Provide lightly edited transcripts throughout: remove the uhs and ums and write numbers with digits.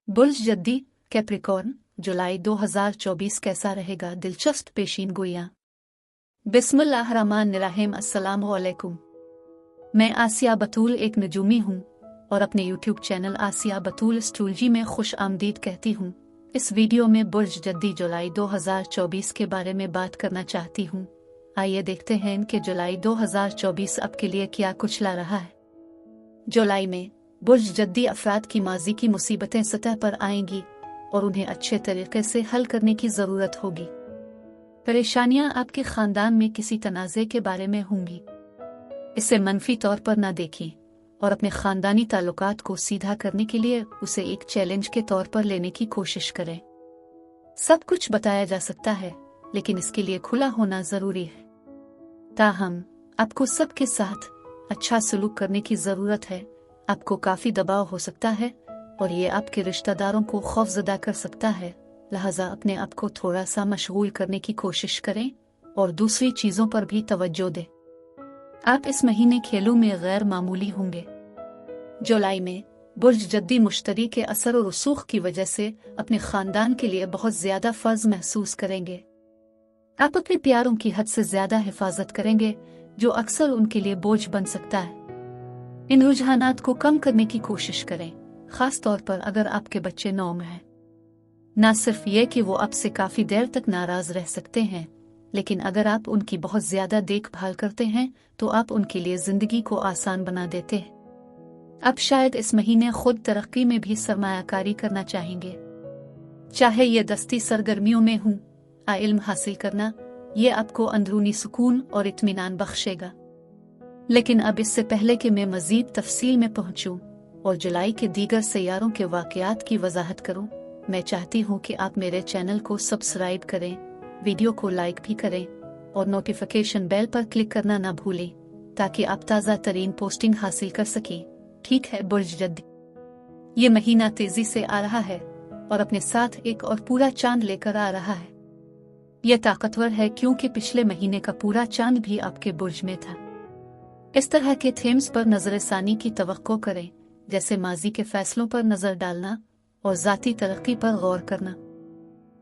बुर्ज जद्दी Capricorn जुलाई 2024 कैसा रहेगा? दिलचस्प पेशीन गोइयां। बिस्मिल्लाहिर्रहमानिर्रहीम। अस्सलाम वालेकुम। मैं आसिया बतूल एक नजूमी हूँ और अपने यूट्यूब चैनल आसिया बतूल एस्ट्रोलॉजी में खुश आमदीद कहती हूँ। इस वीडियो में बुर्ज जद्दी जुलाई 2024 के बारे में बात करना चाहती हूँ। आइए देखते हैं कि जुलाई 2024 आपके लिए क्या कुछ ला रहा है। जुलाई में बुर्ज जद्दी अफराद की माजी की मुसीबतें सतह पर आएंगी और उन्हें अच्छे तरीके से हल करने की ज़रूरत होगी। परेशानियां आपके ख़ानदान में किसी तनाज़े के बारे में होंगी। इसे मनफी तौर पर ना देखें और अपने ख़ानदानी ताल्लुकात को सीधा करने के लिए उसे एक चैलेंज के तौर पर लेने की कोशिश करें। सब कुछ बताया जा सकता है, लेकिन इसके लिए खुला होना ज़रूरी है। ताहम आपको सबके साथ अच्छा सलूक करने की ज़रूरत है। आपको काफ़ी दबाव हो सकता है और ये आपके रिश्तेदारों को खौफजदा कर सकता है, लिहाजा अपने आप को थोड़ा सा मशगूल करने की कोशिश करें और दूसरी चीज़ों पर भी तवज्जो दें। आप इस महीने खेलों में गैर मामूली होंगे। जुलाई में बुर्ज जद्दी मुश्तरी के असर और रसूख की वजह से अपने ख़ानदान के लिए बहुत ज़्यादा फ़र्ज महसूस करेंगे। आप अपने प्यारों की हद से ज़्यादा हिफाजत करेंगे, जो अक्सर उनके लिए बोझ बन सकता है। इन रुझानात को कम करने की कोशिश करें, खास तौर पर अगर आपके बच्चे नौ में हैं। न सिर्फ ये कि वो आपसे काफ़ी देर तक नाराज़ रह सकते हैं, लेकिन अगर आप उनकी बहुत ज़्यादा देखभाल करते हैं तो आप उनके लिए ज़िंदगी को आसान बना देते हैं। आप शायद इस महीने खुद तरक्की में भी सरमायाकारी करना चाहेंगे, चाहे ये दस्ती सरगर्मियों में हो। इल्म हासिल करना ये आपको अंदरूनी सुकून और इत्मीनान बख्शेगा। लेकिन अब इससे पहले कि मैं मज़ीद तफसील में पहुंचूं और जुलाई के दीगर सैयारों के वाक़यात की वजाहत करूं, मैं चाहती हूं कि आप मेरे चैनल को सब्सक्राइब करें, वीडियो को लाइक भी करें और नोटिफिकेशन बेल पर क्लिक करना ना भूलें, ताकि आप ताज़ा तरीन पोस्टिंग हासिल कर सकें। ठीक है, बुर्ज जद्दी, ये महीना तेज़ी से आ रहा है और अपने साथ एक और पूरा चांद लेकर आ रहा है। यह ताकतवर है क्योंकि पिछले महीने का पूरा चांद भी आपके बुर्ज में था। इस तरह के थीम्स पर नज़रसानी की तवक्को करें, जैसे माजी के फैसलों पर नज़र डालना और ज़ाती तरक्की पर गौर करना।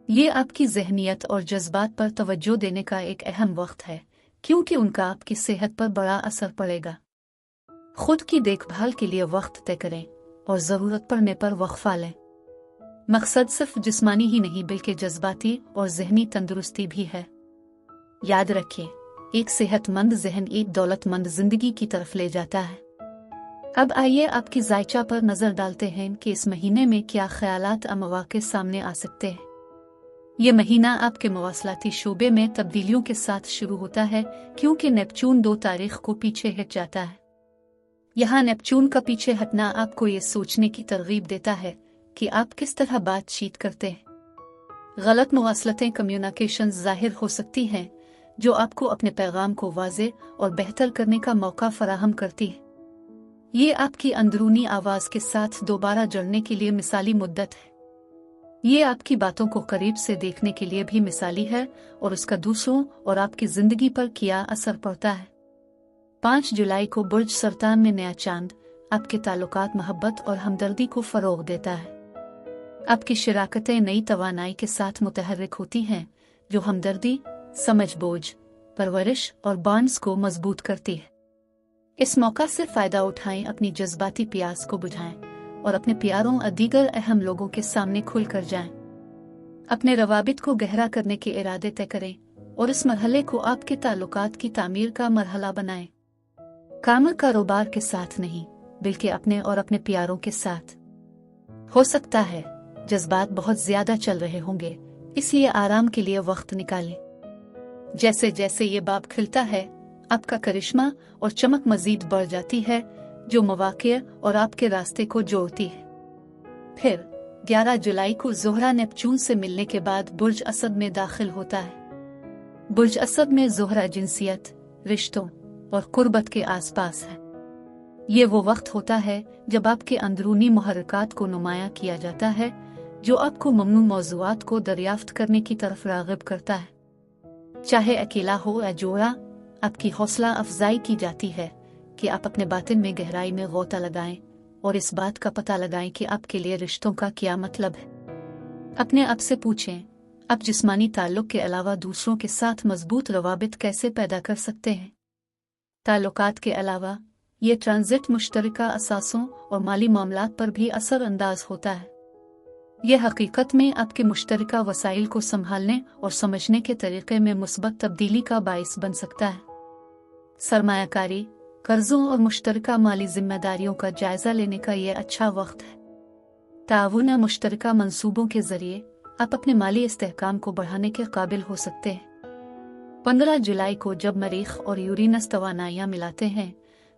ये आपकी ज़हनियत और जज्बात पर तवज्जो देने का एक अहम वक्त है, क्योंकि उनका आपकी सेहत पर बड़ा असर पड़ेगा। खुद की देखभाल के लिए वक्त तय करें और ज़रूरत पड़ने पर वक्फा लें। मकसद सिर्फ जिस्मानी ही नहीं बल्कि जज्बाती और ज़हनी तंदुरुस्ती भी है। याद रखें, एक सेहतमंद ज़हन एक दौलतमंद ज़िंदगी की तरफ ले जाता है। अब आइए आपकी जायचा पर नज़र डालते हैं कि इस महीने में क्या ख़यालात और मौक़े सामने आ सकते हैं। ये महीना आपके मवासलाती शोबे में तब्दीलियों के साथ शुरू होता है, क्योंकि नेपच्यून 2 तारीख को पीछे हट जाता है। यहाँ नेपच्यून का पीछे हटना आपको ये सोचने की तरगीब देता है कि आप किस तरह बातचीत करते हैं। गलत मवासलतें कम्युनिकेशन ज़ाहिर हो सकती हैं, जो आपको अपने पैगाम को वाज़े और बेहतर करने का मौका फराहम करती है। ये आपकी अंदरूनी आवाज़ के साथ दोबारा जुड़ने के लिए मिसाली मुद्दत है। ये आपकी बातों को करीब से देखने के लिए भी मिसाली है और उसका दूसरों और आपकी ज़िंदगी पर क्या असर पड़ता है। 5 जुलाई को बुर्ज सरतान में नया चांद आपके ताल्लुकात, मोहब्बत और हमदर्दी को फ़रोग़ देता है। आपकी शराकतें नई तवानाई के साथ मुतहर्रिक होती हैं, जो हमदर्दी, समझ बोझ, परवरिश और बॉन्ड्स को मजबूत करती है। इस मौका से फ़ायदा उठाएं, अपनी जज्बाती प्यास को बुझाएं और अपने प्यारों और दीगर अहम लोगों के सामने खुल कर जाएं। अपने रवाबित को गहरा करने के इरादे तय करें और इस मरहले को आपके ताल्लुकात की तामीर का मरहला बनाएं। काम कारोबार के साथ नहीं, बल्कि अपने और अपने प्यारों के साथ। हो सकता है जज्बात बहुत ज़्यादा चल रहे होंगे, इसलिए आराम के लिए वक्त निकालें। जैसे जैसे ये बाब खिलता है, आपका करिश्मा और चमक मजीद बढ़ जाती है, जो मौक़े और आपके रास्ते को जोड़ती है। फिर 11 जुलाई को ज़ोहरा नेपच्यून से मिलने के बाद बुर्ज असद में दाखिल होता है। बुर्ज असद में ज़ोहरा जिनसियत, रिश्तों और कुर्बत के आसपास है। ये वो वक्त होता है जब आपके अंदरूनी मुहर्रिकात को नुमायां किया जाता है, जो आपको ममनू मौज़ूआत को दरियाफ्त करने की तरफ राग़िब करता है। चाहे अकेला हो या जोड़ा, आपकी हौसला अफजाई की जाती है कि आप अपने बातिन में गहराई में गौता लगाएं और इस बात का पता लगाएं कि आपके लिए रिश्तों का क्या मतलब है। अपने आप से पूछें, आप जिस्मानी ताल्लुक के अलावा दूसरों के साथ मजबूत रवाबित कैसे पैदा कर सकते हैं। ताल्लुकात के अलावा ये ट्रांजिट मुश्तरका असासों और माली मामलात पर भी असर अंदाज होता है। यह हकीकत में आपके मुश्तरका वसाइल को संभालने और समझने के तरीके में मुस्बत तब्दीली का बाइस बन सकता है। सरमायाकारी, कर्जों और मुश्तरका माली जिम्मेदारियों का जायजा लेने का यह अच्छा वक्त है। ताउन मुश्तरका मंसूबों के जरिए आप अपने माली इस्तेहकाम को बढ़ाने के काबिल हो सकते हैं। 15 जुलाई को जब मरीख और यूरेनस तवानाइयां मिलाते हैं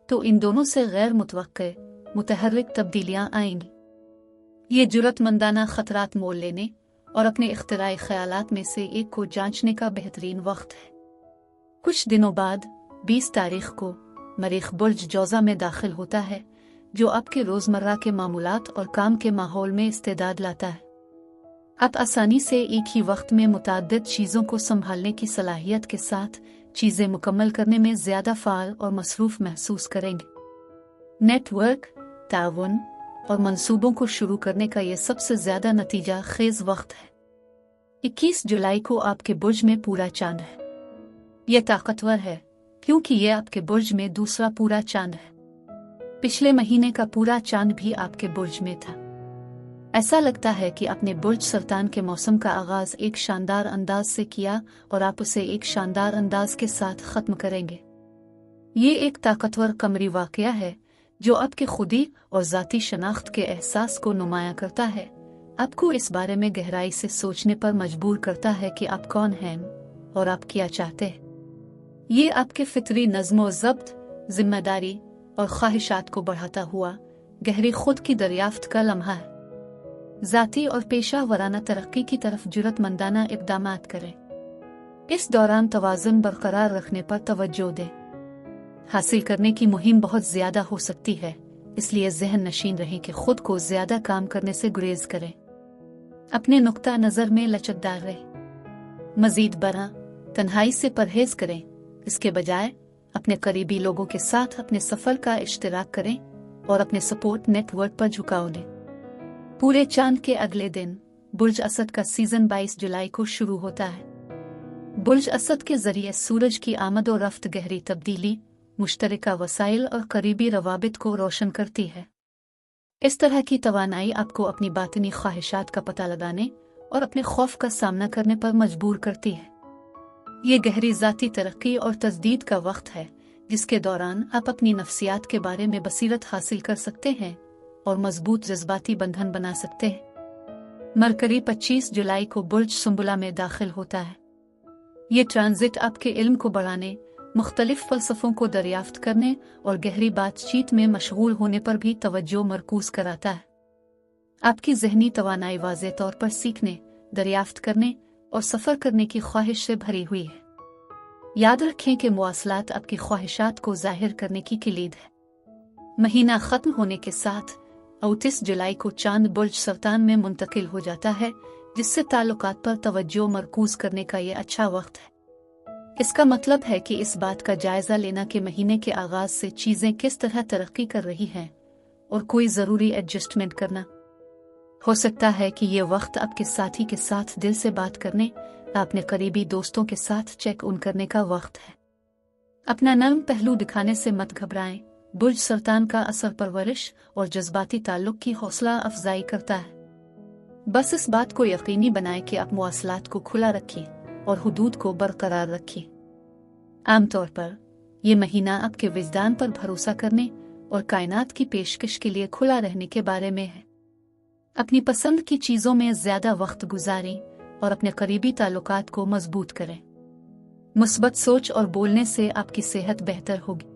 तो इन दोनों से गैर मुतवक्के मुतहर्रिक तब्दीलियां आएंगी। ये जुर्रतमंदाना खतरात मोल लेने और अपने इख्तिराई ख्यालात में से एक को जांचने का बेहतरीन वक्त है। कुछ दिनों बाद 20 तारीख को मरीख बुर्ज जौज़ा में दाखिल होता है, जो आपके रोजमर्रा के मामूलात और काम के माहौल में इस्तेदाद लाता है। आप आसानी से एक ही वक्त में मुताद्दिद चीज़ों को संभालने की सलाहियत के साथ चीज़ें मुकम्मल करने में ज़्यादा फ़ाल और मसरूफ़ महसूस करेंगे। नेटवर्क, ताउन और मंसूबों को शुरू करने का यह सबसे ज़्यादा नतीजा खेज़ वक्त है। 21 जुलाई को आपके बुर्ज में पूरा चांद है। यह ताकतवर है क्योंकि यह आपके बुर्ज में दूसरा पूरा चांद है। पिछले महीने का पूरा चांद भी आपके बुर्ज में था। ऐसा लगता है कि आपने बुर्ज सरतान के मौसम का आगाज एक शानदार अंदाज से किया और आप उसे एक शानदार अंदाज के साथ खत्म करेंगे। ये एक ताकतवर कमरी वाकया है जो आपके खुदी और ज़ाती शनाख्त के एहसास को नुमाया करता है, आपको इस बारे में गहराई से सोचने पर मजबूर करता है कि आप कौन हैं और आप क्या चाहते हैं। ये आपके फितरी नज़्म व ज़ब्त, जिम्मेदारी और ख्वाहिशात को बढ़ाता हुआ गहरी खुद की दरियाफ्त का लम्हा है। ज़ाती और पेशा वराना तरक्की की तरफ जुर्रतमंदाना इक़दामात करें। इस दौरान तवाज़ुन बरकरार रखने पर तवज्जो दें। हासिल करने की मुहिम बहुत ज़्यादा हो सकती है, इसलिए ज़हन नशीन रहें कि खुद को ज़्यादा काम करने से गुरेज करें। अपने नुक्ता नज़र में लचकदार रहें। मज़ीद बरा तन्हाई से परहेज करें। इसके बजाय अपने करीबी लोगों के साथ अपने सफ़र का इश्तिराक करें और अपने सपोर्ट नेटवर्क पर झुकाव दें। पूरे चांद के अगले दिन बुर्ज असद का सीजन 22 जुलाई को शुरू होता है। बुर्ज असद के जरिए सूरज की आमद और रफ्त गहरी तब्दीली, मुश्तरका वसाइल और करीबी रवाबित को रोशन करती है। इस तरह की तवानाई आपको अपनी बातिनी ख्वाहिशात का पता लगाने और अपने खौफ का सामना करने पर मजबूर करती है। ये गहरी ज़ाती तरक्की और तजदीद का वक्त है जिसके दौरान आप अपनी नफ्सियात के बारे में बसीरत हासिल कर सकते हैं और मजबूत जज्बाती बंधन बना सकते हैं। मरकरी 25 जुलाई को बुर्ज सुंबुला में दाखिल होता है। ये ट्रांजिट आपके इल्म को बढ़ाने, मुख्तलिफ फ़लसफ़ों को दरियाफ्त करने और गहरी बातचीत में मशगूल होने पर भी तवज्जो मरकूज़ कराता है। आपकी ज़हनी तवानाई वाज़े तौर पर सीखने, दरियाफ्त करने और सफ़र करने की ख्वाहिश से भरी हुई है। याद रखें कि मुवासलात आपकी ख्वाहिशात को ज़ाहिर करने की किलीद है। महीना ख़त्म होने के साथ 29 जुलाई को चांद बुर्ज सरतान में मुंतकिल हो जाता है, जिससे ताल्लुकात पर तवज्जो मरकूज़ करने का ये अच्छा वक्त है। इसका मतलब है कि इस बात का जायजा लेना कि महीने के आगाज से चीजें किस तरह तरक्की कर रही हैं और कोई जरूरी एडजस्टमेंट करना। हो सकता है कि ये वक्त आपके साथी के साथ दिल से बात करने, अपने करीबी दोस्तों के साथ चेक इन करने का वक्त है। अपना नर्म पहलू दिखाने से मत घबराएं। बुर्ज सरतान का असर परवरिश और जज्बाती ताल्लुक की हौसला अफजाई करता है। बस इस बात को यकीनी बनाएं कि आप मुवासलात को खुला रखिए और हुदूद को बरकरार रखिए। आमतौर पर यह महीना आपके विजदान पर भरोसा करने और कायनात की पेशकश के लिए खुला रहने के बारे में है। अपनी पसंद की चीज़ों में ज़्यादा वक्त गुजारें और अपने करीबी ताल्लुकात को मजबूत करें। मुस्बत सोच और बोलने से आपकी सेहत बेहतर होगी।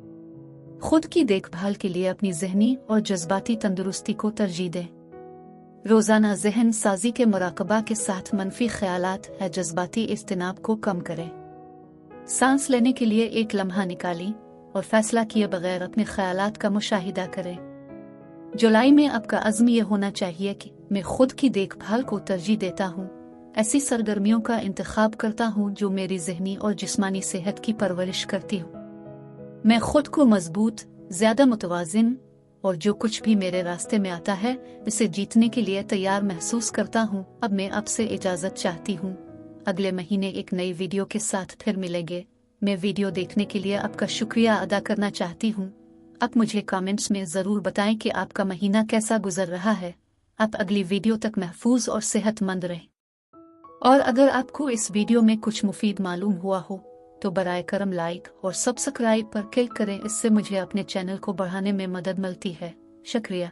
खुद की देखभाल के लिए अपनी ज़हनी और जज्बाती तंदुरुस्ती को तरजीह दें। रोज़ाना ज़हन साजी के मुराकबा के साथ मनफी ख्यालात या जज्बाती इज्तिनाब को कम करें। सांस लेने के लिए एक लम्हा निकालें और फैसला किए बगैर अपने ख्यालात का मुशाहिदा करें। जुलाई में आपका अज़्म यह होना चाहिए कि मैं खुद की देखभाल को तरजीह देता हूँ, ऐसी सरगर्मियों का इंतखाब करता हूँ जो मेरी ज़हनी और जिस्मानी सेहत की परवरिश करती हूँ। मैं खुद को मजबूत, ज़्यादा मुतवाज़िन और जो कुछ भी मेरे रास्ते में आता है इसे जीतने के लिए तैयार महसूस करता हूँ। अब मैं आपसे इजाज़त चाहती हूँ। अगले महीने एक नई वीडियो के साथ फिर मिलेंगे। मैं वीडियो देखने के लिए आपका शुक्रिया अदा करना चाहती हूँ। आप मुझे कमेंट्स में ज़रूर बताएं कि आपका महीना कैसा गुजर रहा है। आप अगली वीडियो तक महफूज और सेहतमंद रहें। और अगर आपको इस वीडियो में कुछ मुफीद मालूम हुआ हो तो बराए करम लाइक और सब्सक्राइब पर क्लिक करें। इससे मुझे अपने चैनल को बढ़ाने में मदद मिलती है। शुक्रिया।